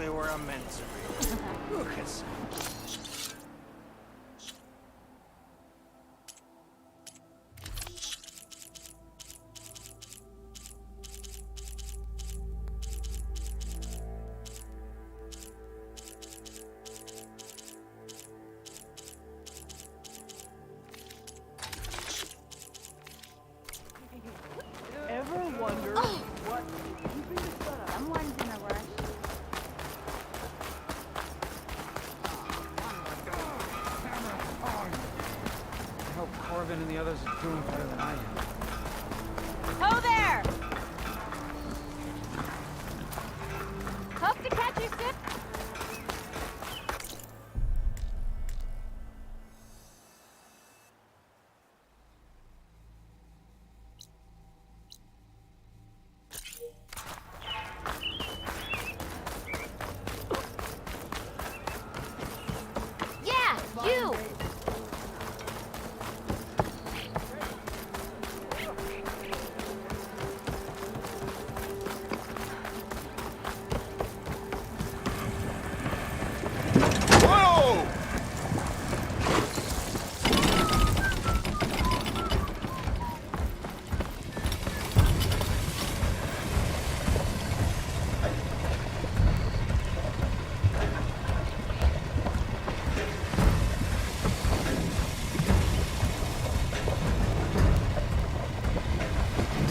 exactly where I'm meant to be. Look at some. Ever wonder what keeping the sun up? Someone's in a rush. I hope Corbin and the others are doing better than I am. Ho there! Hope to catch you soon. Yeah, you! Whoa!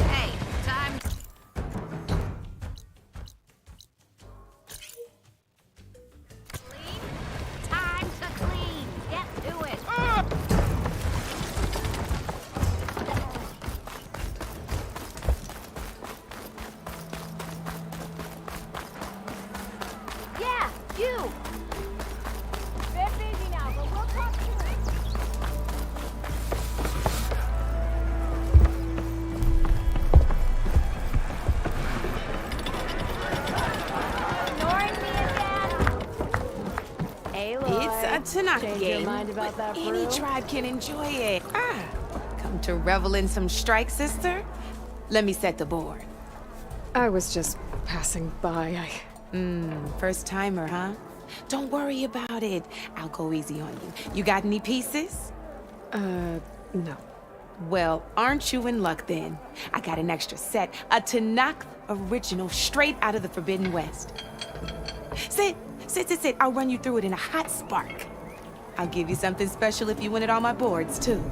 Hey, time. Clean? Time to clean. Get to it. Yeah, you! Bit busy now, but we'll talk soon. Ignoring me again? Aloy, It's a Tanaka change game, your mind about but that any brew? tribe can enjoy it. Come to revel in some strike, sister? Let me set the board. I was just passing by. First timer, huh? Don't worry about it. I'll go easy on you. You got any pieces? No. Well, aren't you in luck then? I got an extra set, a Tanakh original, straight out of the Forbidden West. Sit. I'll run you through it in a hot spark. I'll give you something special if you win it on my boards, too.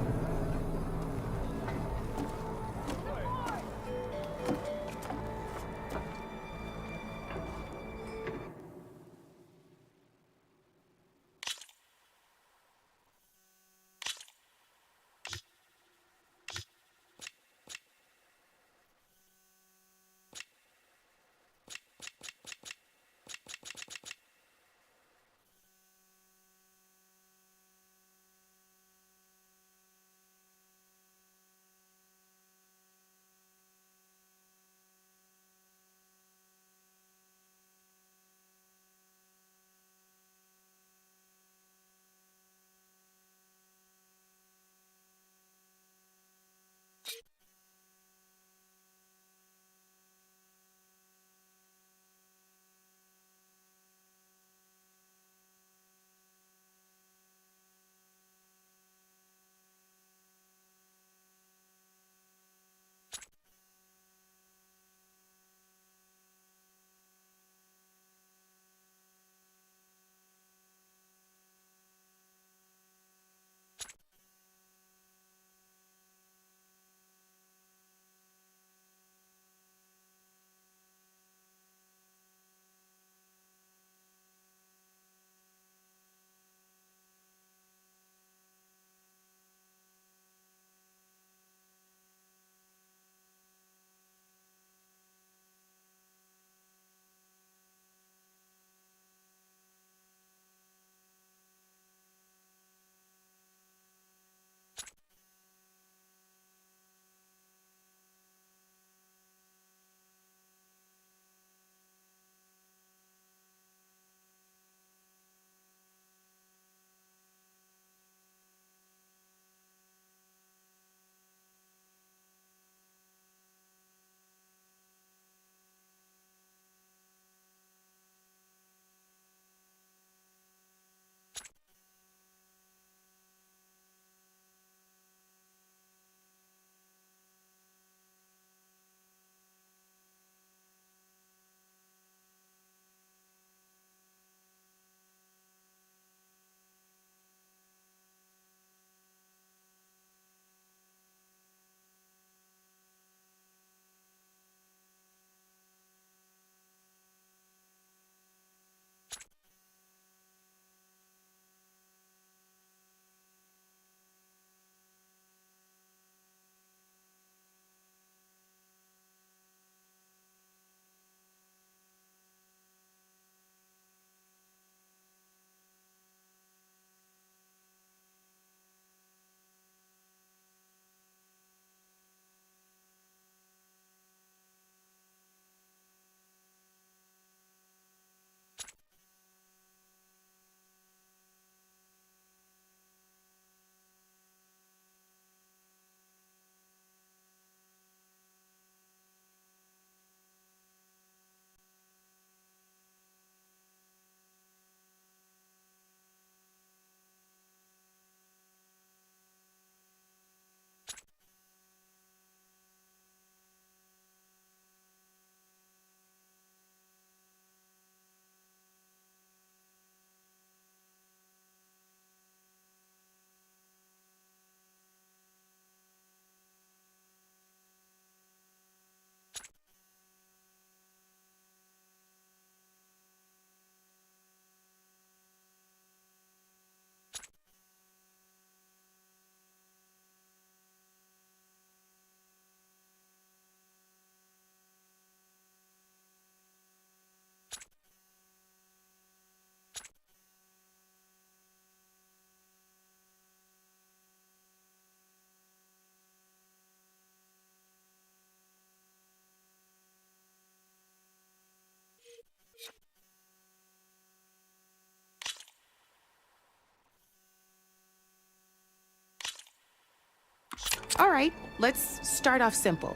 All right, let's start off simple.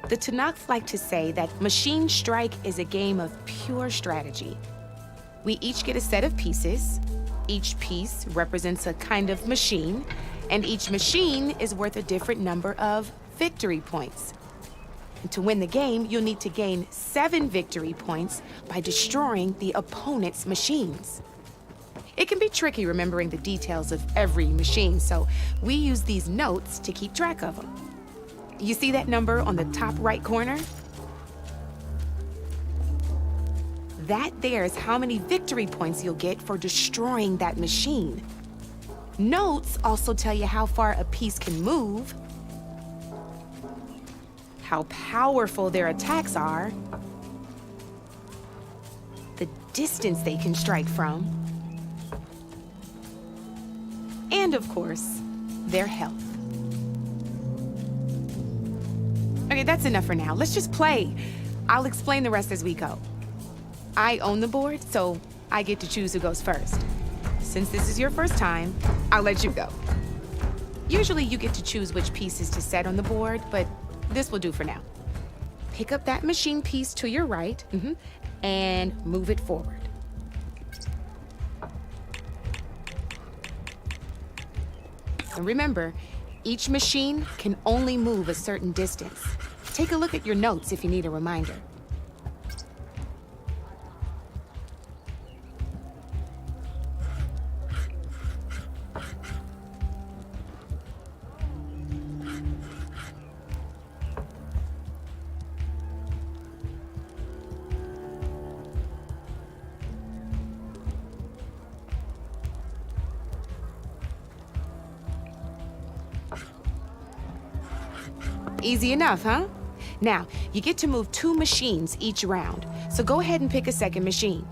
The Tanakh like to say that Machine Strike is a game of pure strategy. We each get a set of pieces. Each piece represents a kind of machine, and each machine is worth a different number of victory points. And to win the game, you'll need to gain 7 victory points by destroying the opponent's machines. It can be tricky remembering the details of every machine, so we use these notes to keep track of them. You see that number on the top right corner? That there is how many victory points you'll get for destroying that machine. Notes also tell you how far a piece can move, how powerful their attacks are, the distance they can strike from, and of course, their health. Okay, that's enough for now. Let's just play. I'll explain the rest as we go. I own the board, so I get to choose who goes first. Since this is your first time, I'll let you go. Usually you get to choose which pieces to set on the board, but this will do for now. Pick up that machine piece to your right, and move it forward. And remember, each machine can only move a certain distance. Take a look at your notes if you need a reminder. Easy enough, huh? Now, you get to move 2 machines each round, so go ahead and pick a second machine.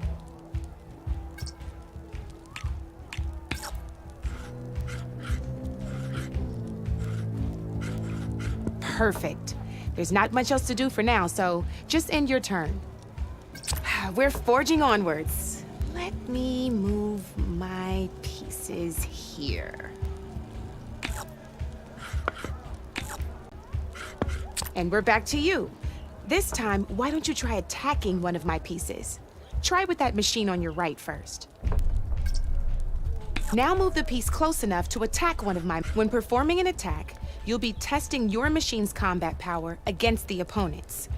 Perfect. There's not much else to do for now, so just end your turn. We're forging onwards. Let me move my pieces here. And we're back to you. This time, why don't you try attacking one of my pieces? Try with that machine on your right first. Now move the piece close enough to attack one of my... When performing an attack, you'll be testing your machine's combat power against the opponent's.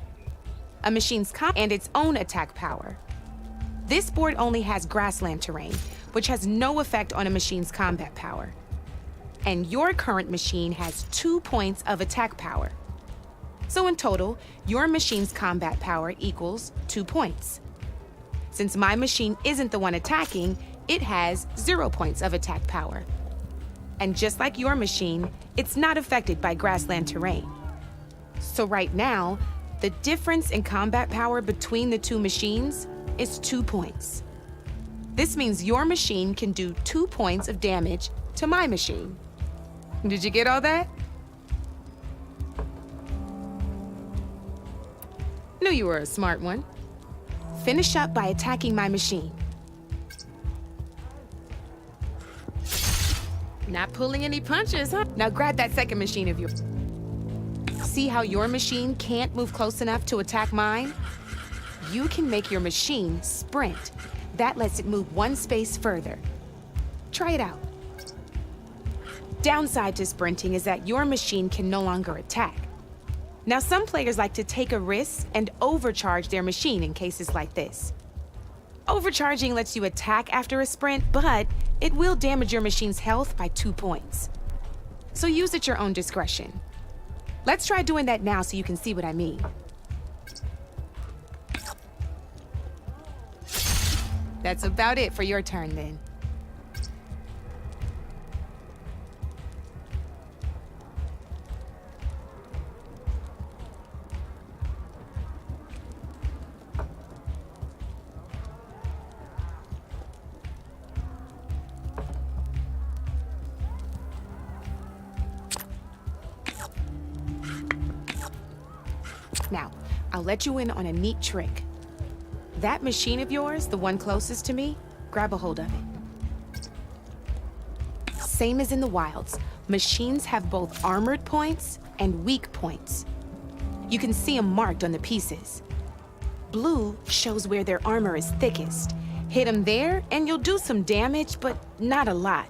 A machine's and its own attack power. This board only has grassland terrain, which has no effect on a machine's combat power. And your current machine has 2 points of attack power. So in total, your machine's combat power equals 2 points. Since my machine isn't the one attacking, it has 0 points of attack power. And just like your machine, it's not affected by grassland terrain. So right now, the difference in combat power between the 2 machines is 2 points. This means your machine can do 2 points of damage to my machine. Did you get all that? Knew you were a smart one. Finish up by attacking my machine. Not pulling any punches, huh? Now grab that second machine of yours. See how your machine can't move close enough to attack mine? You can make your machine sprint. That lets it move 1 space further. Try it out. Downside to sprinting is that your machine can no longer attack. Now, some players like to take a risk and overcharge their machine in cases like this. Overcharging lets you attack after a sprint, but it will damage your machine's health by 2 points. So use at your own discretion. Let's try doing that now so you can see what I mean. That's about it for your turn then. Now, I'll let you in on a neat trick. That machine of yours, the one closest to me, grab a hold of it. Same as in the wilds. Machines have both armored points and weak points. You can see them marked on the pieces. Blue shows where their armor is thickest. Hit them there, and you'll do some damage, but not a lot.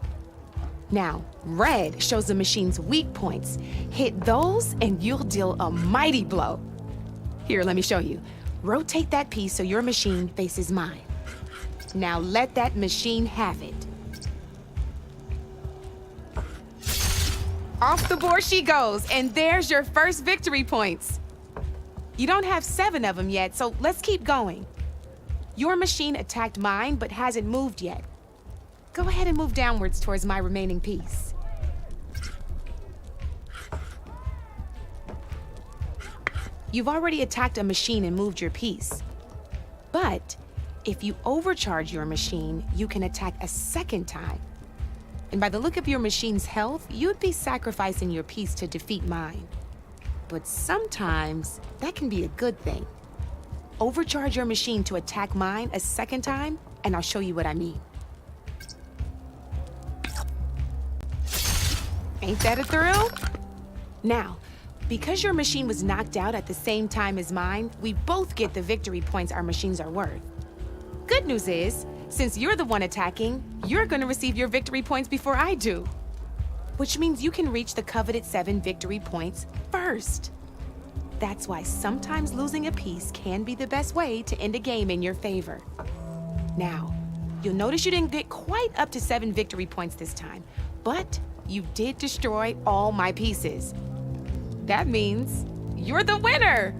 Now, red shows the machine's weak points. Hit those, and you'll deal a mighty blow. Here, let me show you. Rotate that piece so your machine faces mine. Now let that machine have it. Off the board she goes, and there's your first victory points. You don't have 7 of them yet, so let's keep going. Your machine attacked mine, but hasn't moved yet. Go ahead and move downwards towards my remaining piece. You've already attacked a machine and moved your piece. But if you overcharge your machine, you can attack a second time. And by the look of your machine's health, you'd be sacrificing your piece to defeat mine. But sometimes that can be a good thing. Overcharge your machine to attack mine a second time, and I'll show you what I mean. Ain't that a thrill? Now, because your machine was knocked out at the same time as mine, we both get the victory points our machines are worth. Good news is, since you're the one attacking, you're gonna receive your victory points before I do. Which means you can reach the coveted 7 victory points first. That's why sometimes losing a piece can be the best way to end a game in your favor. Now, you'll notice you didn't get quite up to 7 victory points this time, but you did destroy all my pieces. That means you're the winner!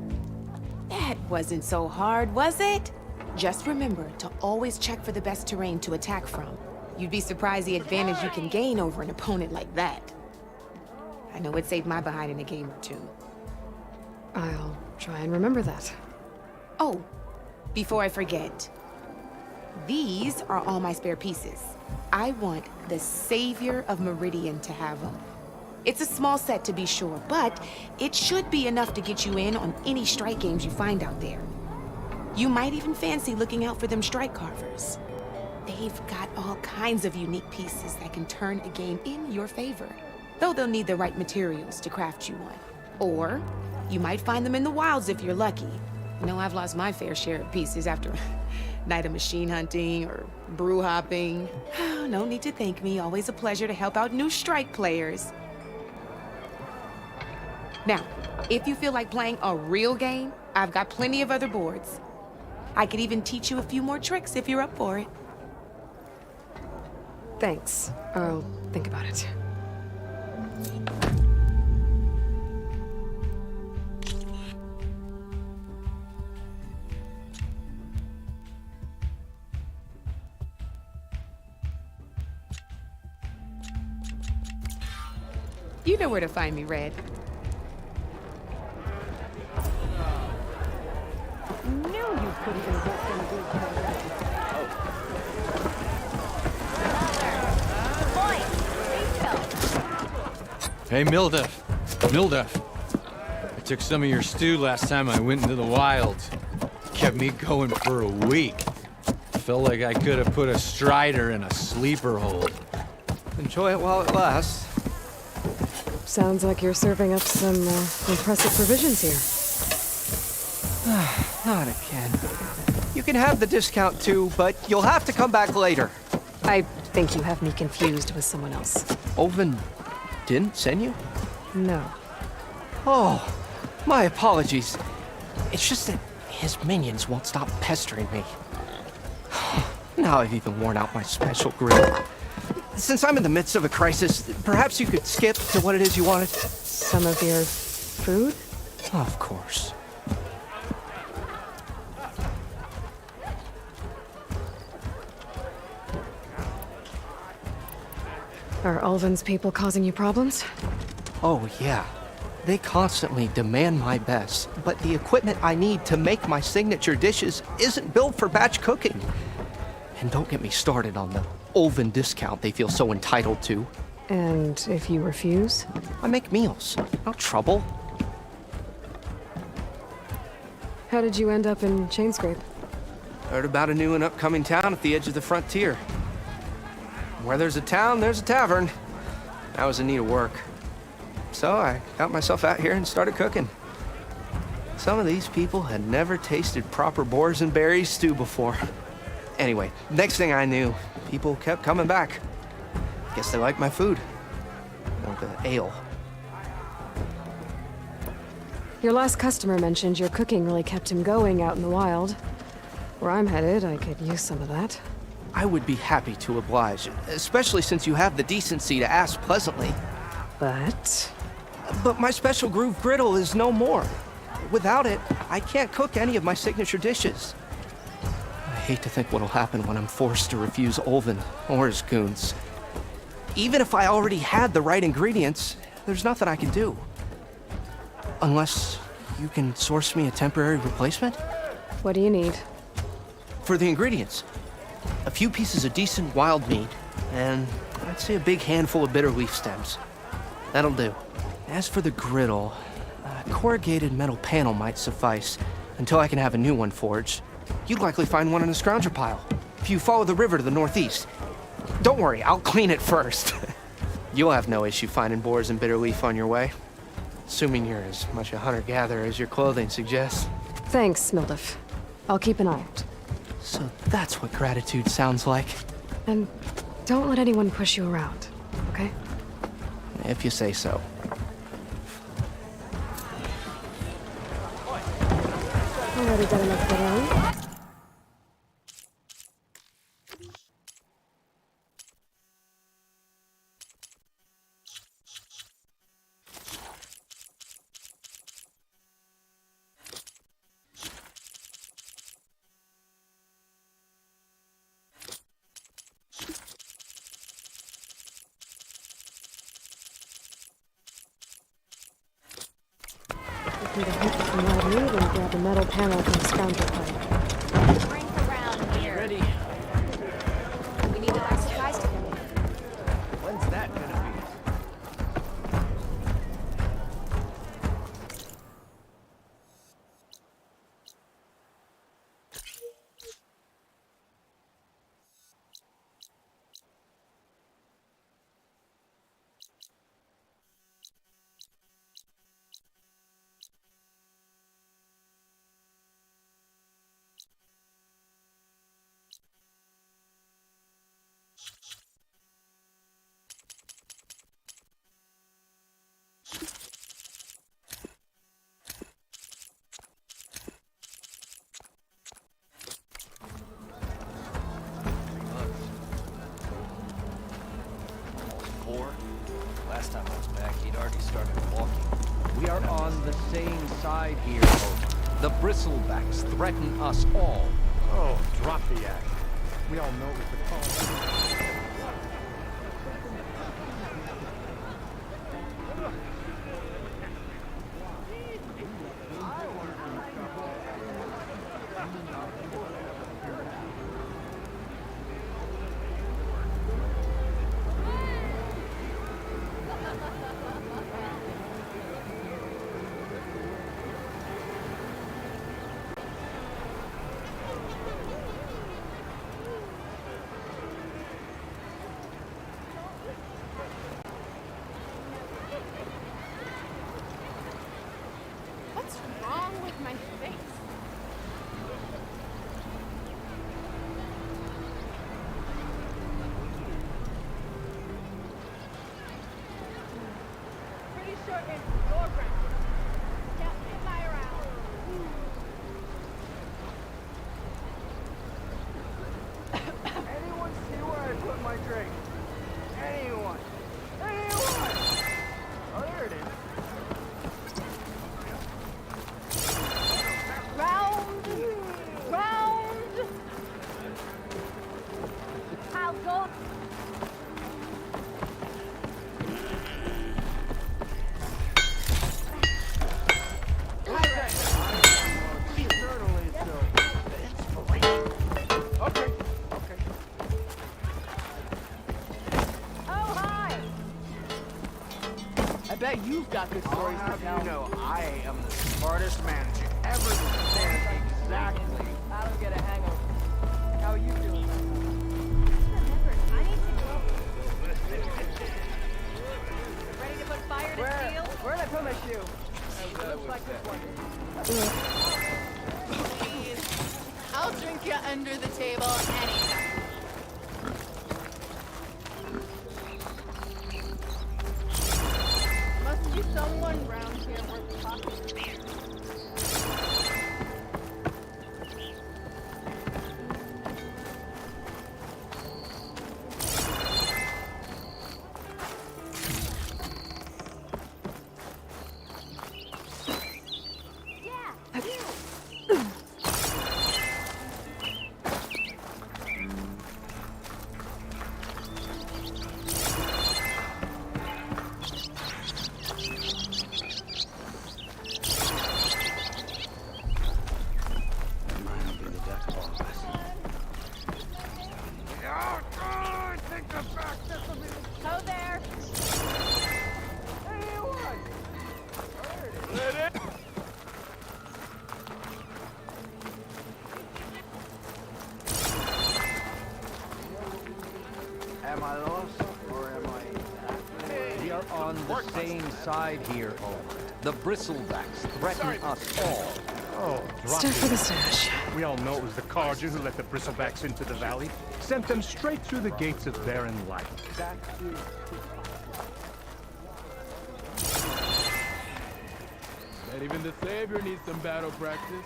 That wasn't so hard, was it? Just remember to always check for the best terrain to attack from. You'd be surprised the advantage you can gain over an opponent like that. I know it saved my behind in a game or two. I'll try and remember that. Oh, before I forget, these are all my spare pieces. I want the Savior of Meridian to have them. It's a small set to be sure, but it should be enough to get you in on any strike games you find out there. You might even fancy looking out for them strike carvers. They've got all kinds of unique pieces that can turn a game in your favor, though they'll need the right materials to craft you one. Or you might find them in the wilds if you're lucky. You know, I've lost my fair share of pieces after a night of machine hunting or brew hopping. No need to thank me. Always a pleasure to help out new strike players. Now, if you feel like playing a real game, I've got plenty of other boards. I could even teach you a few more tricks if you're up for it. Thanks. I'll think about it. You know where to find me, Red. Knew you couldn't invest in a good contract. Hey, Mildef. I took some of your stew last time I went into the wilds. Kept me going for a week. Felt like I could have put a strider in a sleeper hold. Enjoy it while it lasts. Sounds like you're serving up some impressive provisions here. Not again. You can have the discount too, but you'll have to come back later. I think you have me confused with someone else. Olvin didn't send you? No. Oh, my apologies. It's just that his minions won't stop pestering me. Now I've even worn out my special grill. Since I'm in the midst of a crisis, perhaps you could skip to what it is you wanted? Some of your food? Of course. Are Ulvin's people causing you problems? Oh, yeah. They constantly demand my best, but the equipment I need to make my signature dishes isn't built for batch cooking. And don't get me started on the Ulvin discount they feel so entitled to. And if you refuse? I make meals, not trouble. How did you end up in Chainscrape? Heard about a new and upcoming town at the edge of the frontier. Where there's a town, there's a tavern. I was in need of work. So I got myself out here and started cooking. Some of these people had never tasted proper boars and berries stew before. Anyway, next thing I knew, people kept coming back. Guess they liked my food. Or the ale. Your last customer mentioned your cooking really kept him going out in the wild. Where I'm headed, I could use some of that. I would be happy to oblige, especially since you have the decency to ask pleasantly. But But my special groove griddle is no more. Without it, I can't cook any of my signature dishes. I hate to think what'll happen when I'm forced to refuse Olvin or his goons. Even if I already had the right ingredients, there's nothing I can do. Unless you can source me a temporary replacement? what do you need? For the ingredients, a few pieces of decent wild meat, and I'd say a big handful of bitter leaf stems. That'll do. As for the griddle, a corrugated metal panel might suffice until I can have a new one forged. You'd likely find one in a scrounger pile, if you follow the river to the northeast. Don't worry, I'll clean it first. You'll have no issue finding boars and bitter leaf on your way. Assuming you're as much a hunter-gatherer as your clothing suggests. Thanks, Mildef. I'll keep an eye out. So that's what gratitude sounds like, And don't let anyone push you around, okay? if you say so. Already got enough to learn. Need a hook from wild meat and grab a metal panel from the scrounger pile. Drink around here. Ready. We need to buy supplies together. When's that gonna be? Last time I was back, he'd already started walking. We are on the same side here, Hope. The bristlebacks threaten us all. Oh, drop the act. We all know what the call. What's wrong with my face? Pretty sure it's your ground. Can't hit my around. Anyone see where I put my drink? Anyone? Anyone? Oh, there it is. Round, round. I'll go. Certainly so. Okay, okay. Oh, hi. I bet you've got good stories to tell. You know, I am the smartest manager ever to stand exactly. I don't get a hangover. How are you doing? Remember, I need to go. I'll drink you under the table anytime. Must be someone round here worth talking to. Go there. Am I lost or am I? We are on the same side here, Aloy. The bristlebacks threaten us all. Oh, drop Stuff for it. the stash. We all know it was the Carja who let the bristlebacks into the valley. Sent them straight through the gates of barren light. And even the Savior needs some battle practice.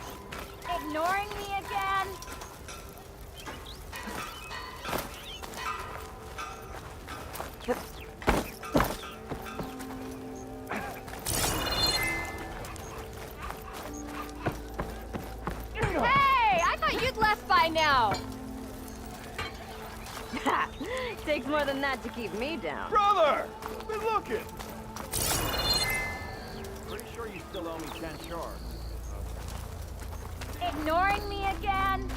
Ignoring me again? Hey! I thought you'd left by now! Takes more than that to keep me down. Brother! Been looking! Pretty sure you still owe me 10 shards. Ignoring me again?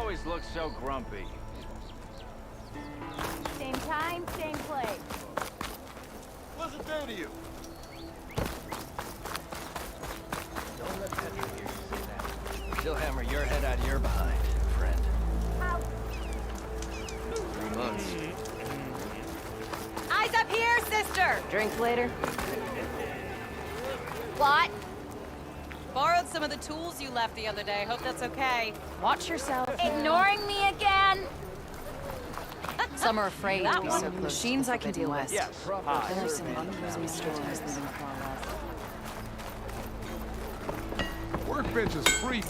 always look so grumpy. Same time, same place. What's it do to you? Don't let Petra hear you say that. She'll hammer your head out of your behind, friend. Out. 3 months. Eyes up here, sister! Drinks later? What? Borrowed some of the tools you left the other day. Hope that's okay. Watch yourself. Ignoring me again? Some are afraid to be so close. Machines I can deal with. Yes. Hi. There are some unusual storms leaving far west. Workbench is free.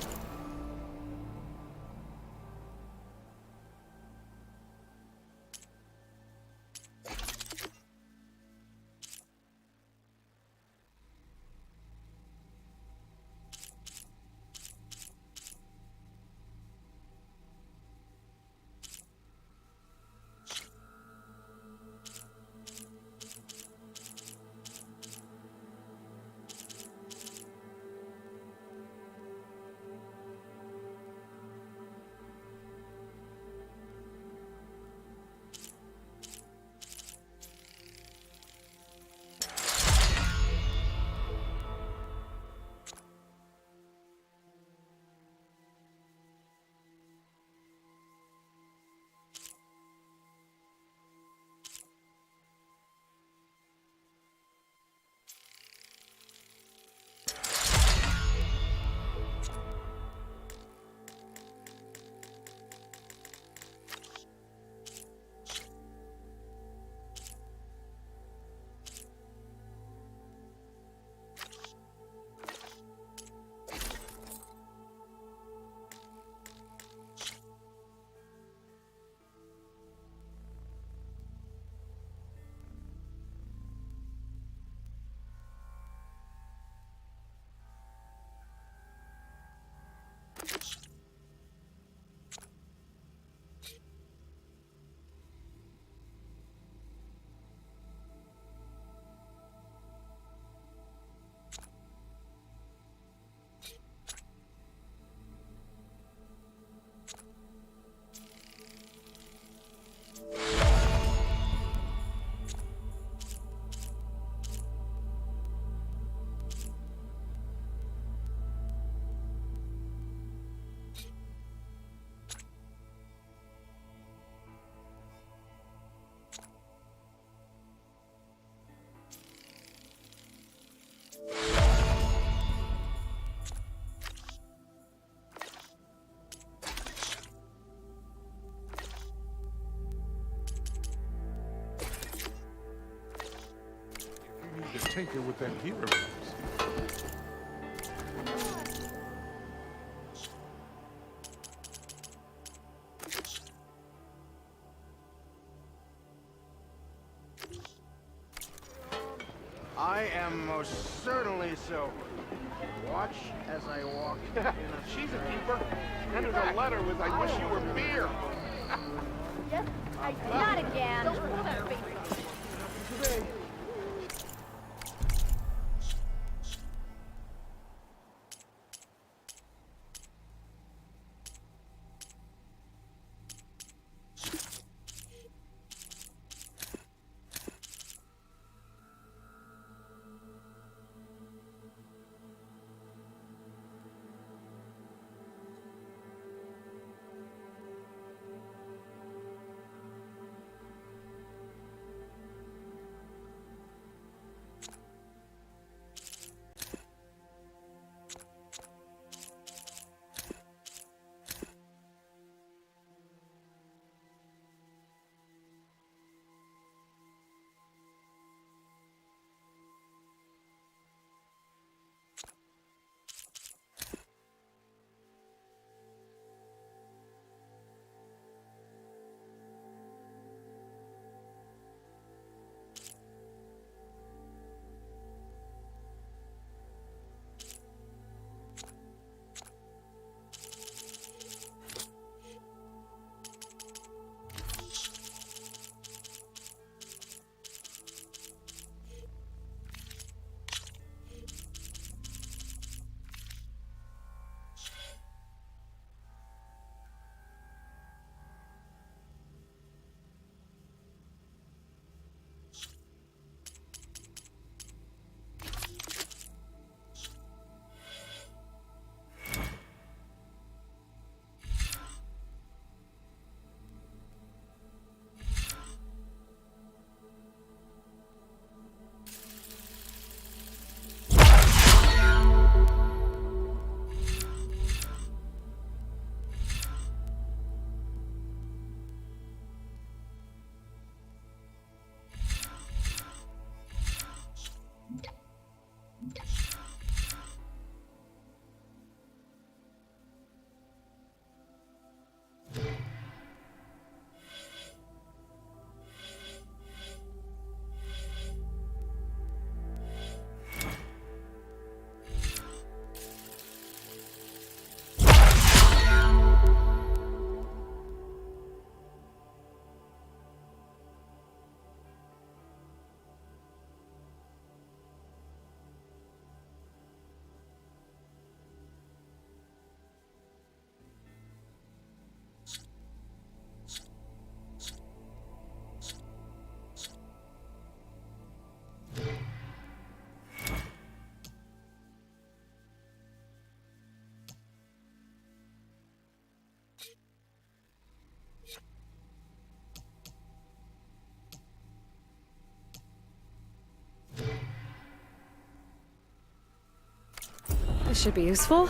You tinker with that gear of yours. I am most certainly sober. Watch as I walk. She's a keeper. Handed a letter with "I wish you were beer." Yes, not again. Don't pull that face. should be useful.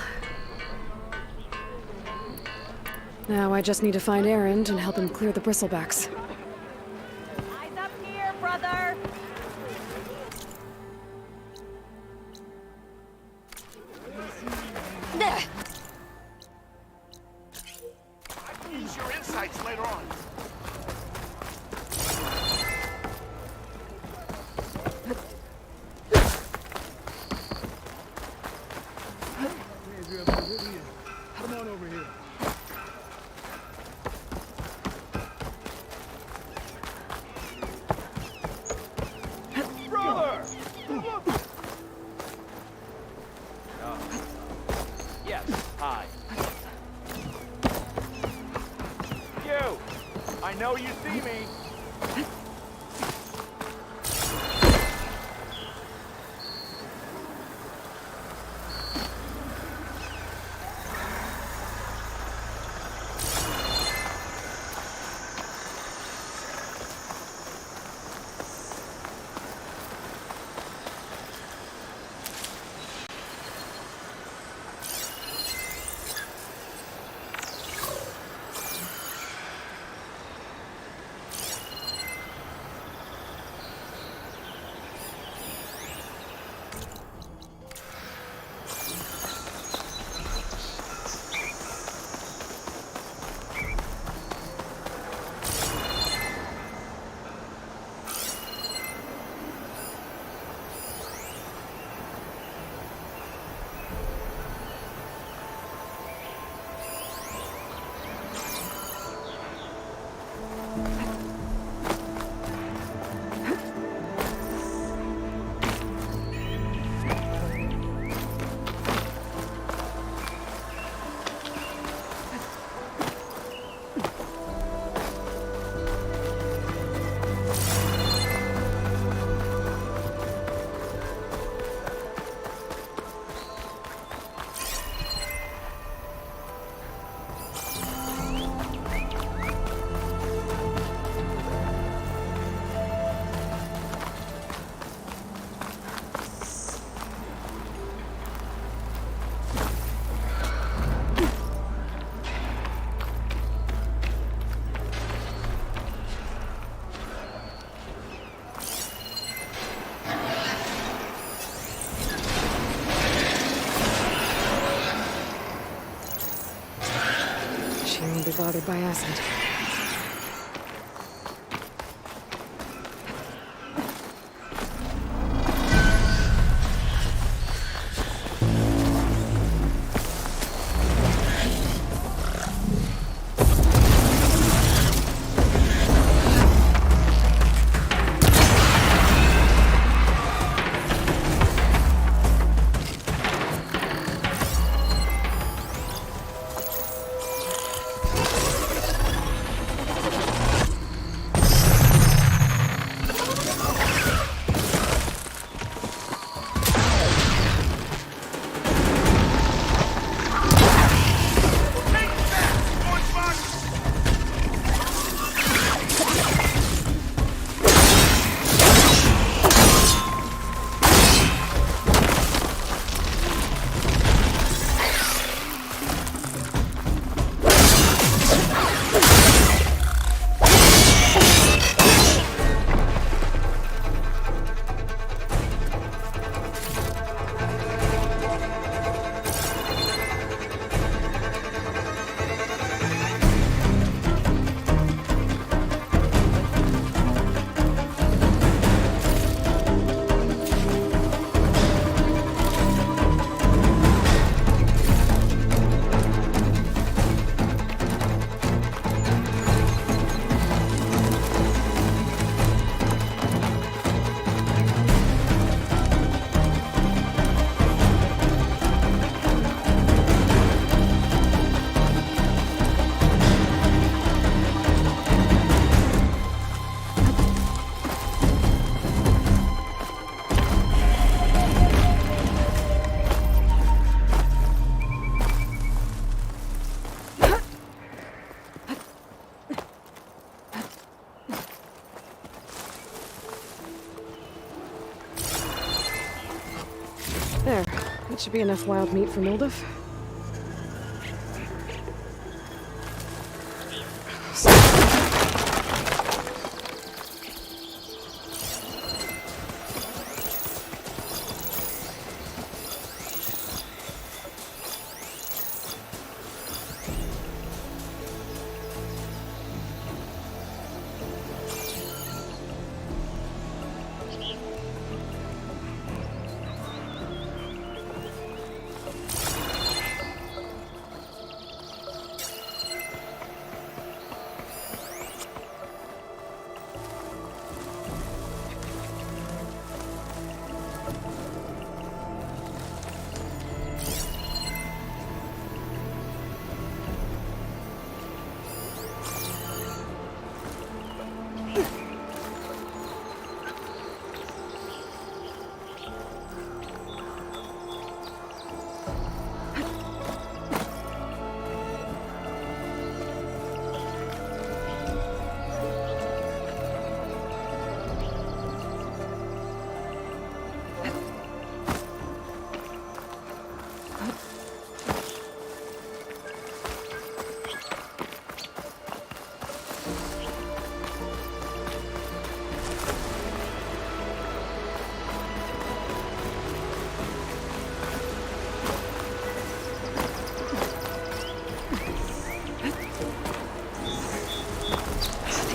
Now I just need to find Erend and help him clear the bristlebacks. Eyes up here, brother. Use your insights later on. Come on over here. Brother! Yes, hi. You! I know you see me. She won't be bothered by acid. That should be enough wild meat for Mildef.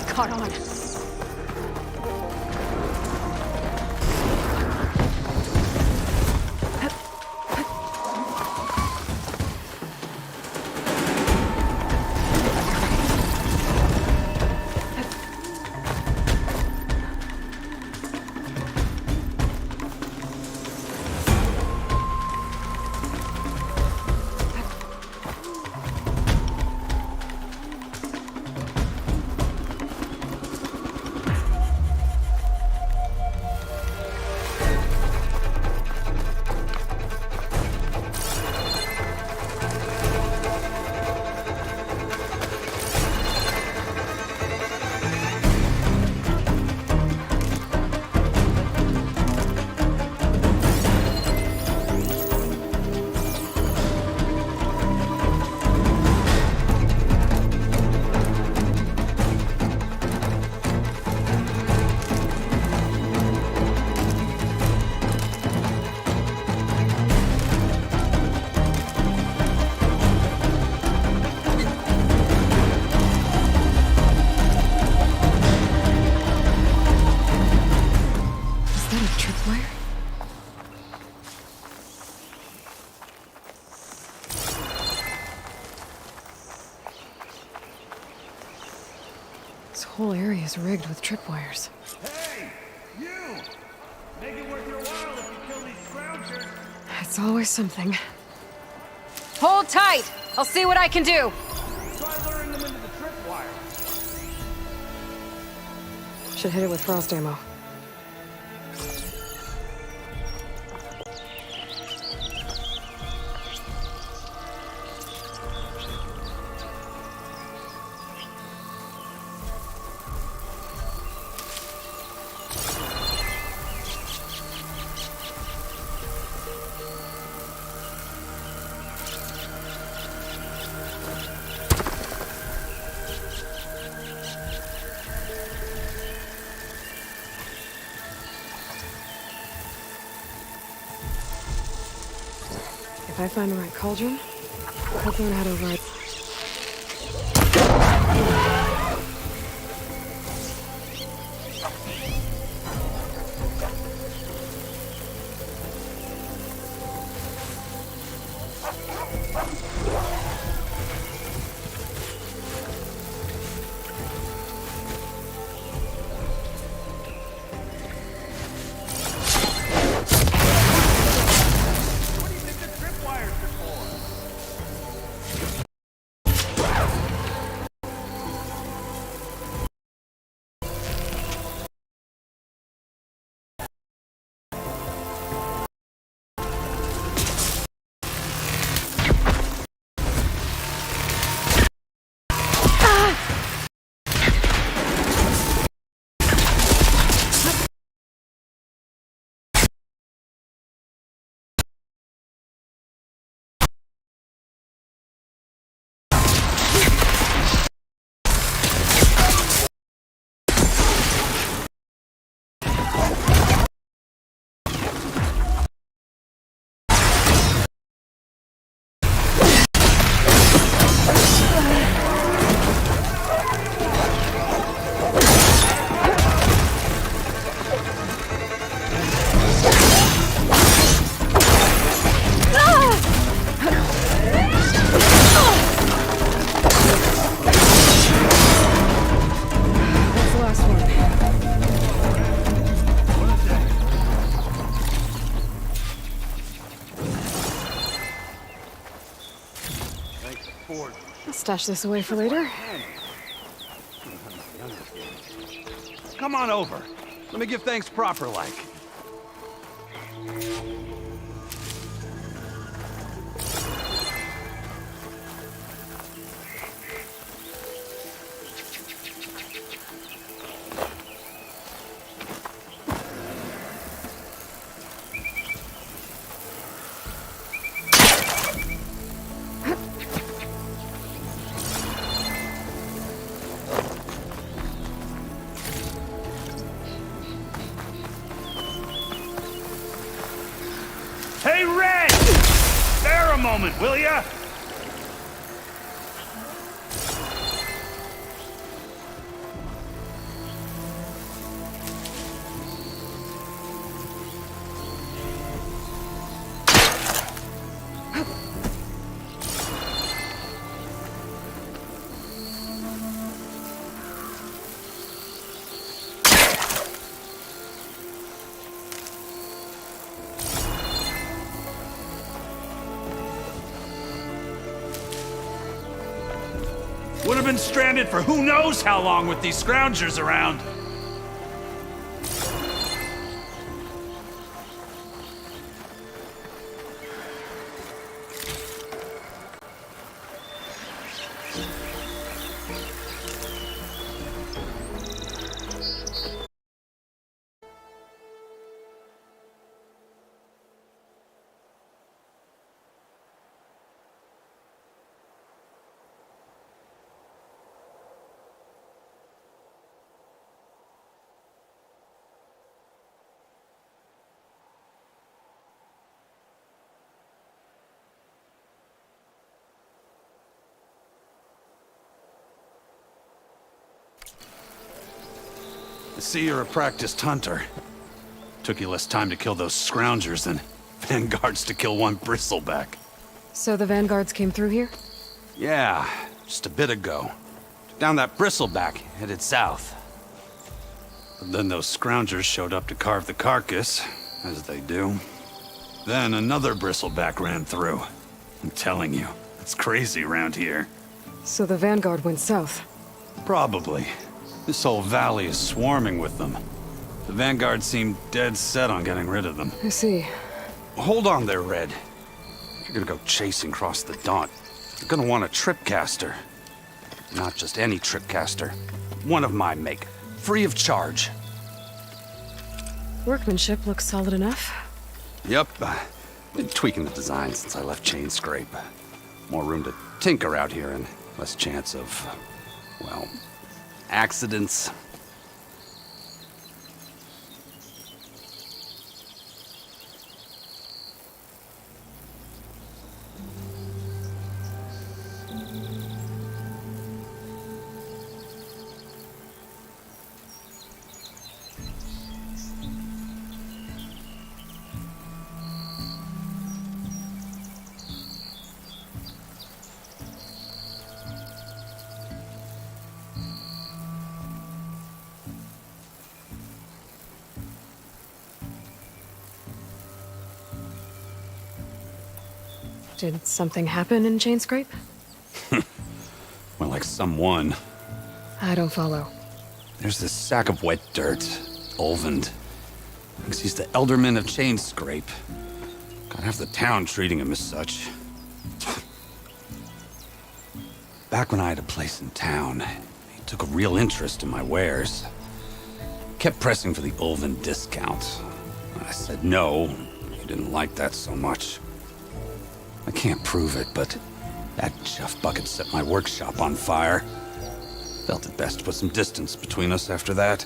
Caught on. This whole area is rigged with tripwires. Hey! You! Make it worth your while if you kill these scroungers. It's always something. Hold tight! I'll see what I can do! Try luring them into the tripwire. Should hit it with frost ammo. If I find the right cauldron, I'll learn how to ride. forge. I'll stash this away for later. Come on over. Let me give thanks proper like. Hey, Red! Spare a moment, will ya? Would have been stranded for who knows how long with these scroungers around. I see you're a practiced hunter. Took you less time to kill those scroungers than vanguards to kill one bristleback. So the vanguards came through here? Yeah, just a bit ago. Down that bristleback, headed south. But then those scroungers showed up to carve the carcass, as they do. Then another bristleback ran through. I'm telling you, it's crazy around here. So the vanguard went south. Probably. This whole valley is swarming with them. The vanguard seemed dead set on getting rid of them. I see. Hold on there, Red. If you're gonna go chasing across the Daunt, you're gonna want a tripcaster. Not just any tripcaster. One of my make. Free of charge. Workmanship looks solid enough. Yep. Been tweaking the design since I left Chain Scrape. More room to tinker out here and less chance of, well, accidents. Did something happen in Chain Scrape? Well, like someone. I don't follow. There's this sack of wet dirt. Olvend. Thinks he's the Elderman of Chain Scrape. Got half the town treating him as such. Back when I had a place in town, he took a real interest in my wares. Kept pressing for the Olvend discount. I said no. He didn't like that so much. I can't prove it, but that chuff bucket set my workshop on fire. Felt it best to put some distance between us after that.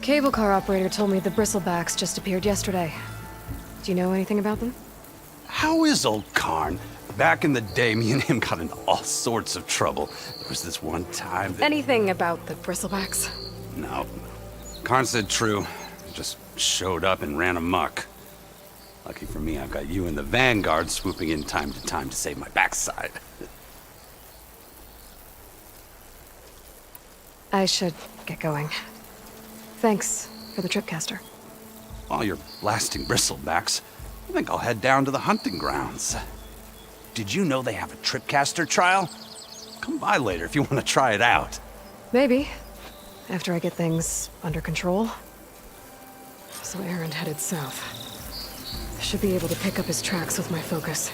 Cable car operator told me the bristlebacks just appeared yesterday. Do you know anything about them? How is old Karn? Back in the day, me and him got into all sorts of trouble. There was this one time that... Anything about the bristlebacks? No. Karn said true. Just showed up and ran amok. Lucky for me, I've got you and the Vanguard swooping in time to time to save my backside. I should get going. Thanks for the tripcaster. While you're blasting bristlebacks, I think I'll head down to the hunting grounds. Did you know they have a tripcaster trial? Come by later if you want to try it out. Maybe. After I get things under control. So Aaron headed south. I should be able to pick up his tracks with my focus.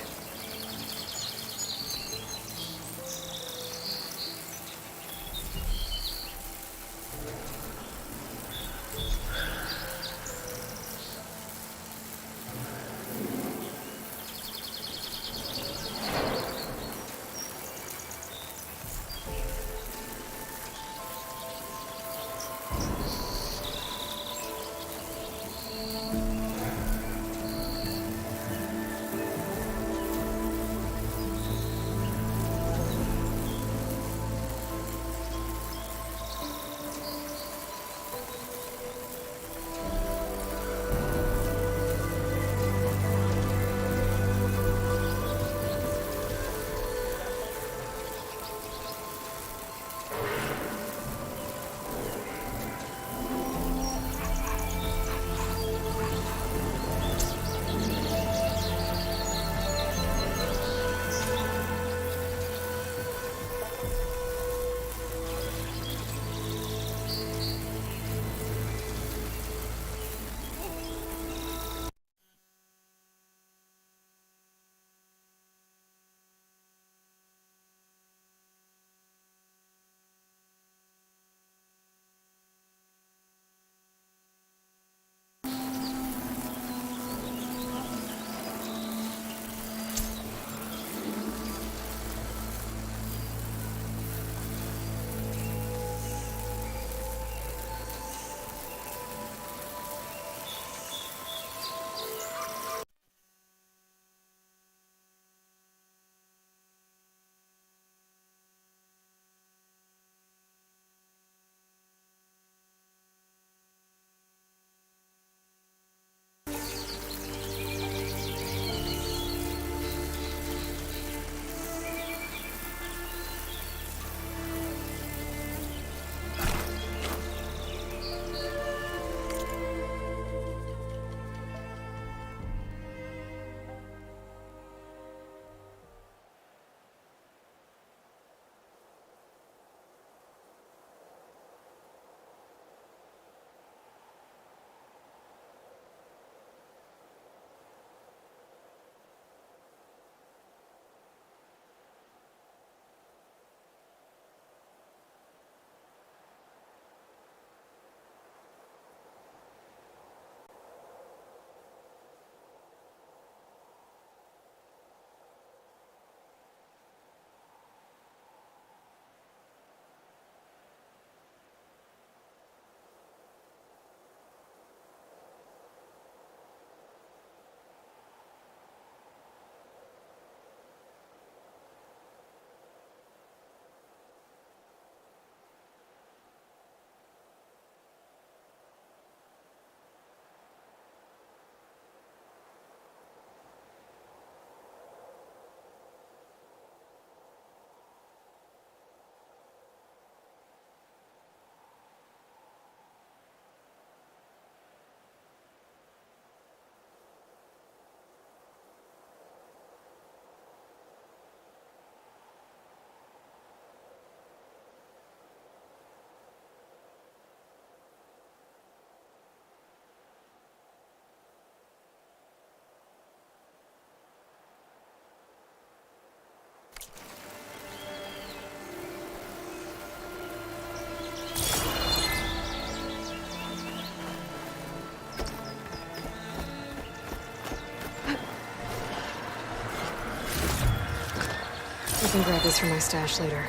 I can grab this from my stash later.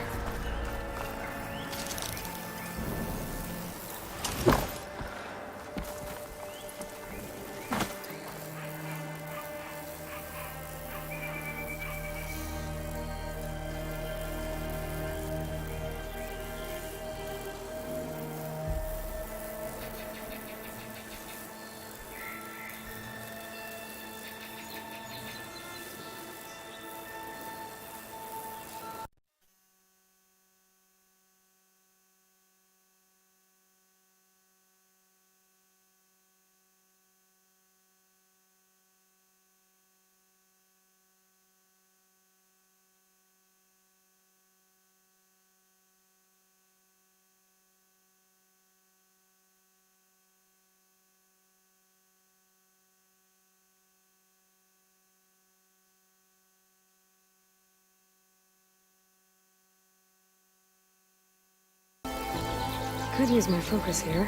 could use my focus here.